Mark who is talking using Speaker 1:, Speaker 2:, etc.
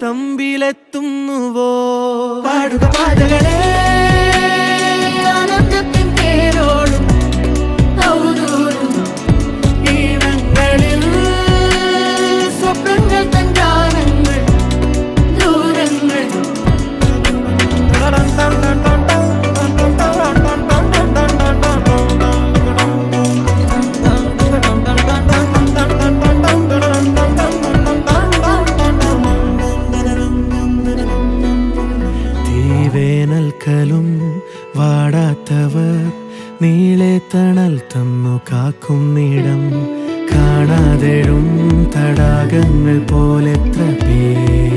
Speaker 1: തമ്പിലെത്തുന്നുവോ?
Speaker 2: പാടുക പാതകളെ ആനന്ദത്തിൻ പേരോടും ഔദൂരും ഈണങ്ങളിൽ സ്വപ്നങ്ങൾ തൻ ഗാനങ്ങൾ ദൂരങ്ങൾ.
Speaker 1: തീവേനൽക്കലും വാടാത്തവർ നീളെ തണൽ തന്നു കാക്കുന്നിടം കാണാതെഴും തടാകങ്ങൾ പോലെത്ര പേർ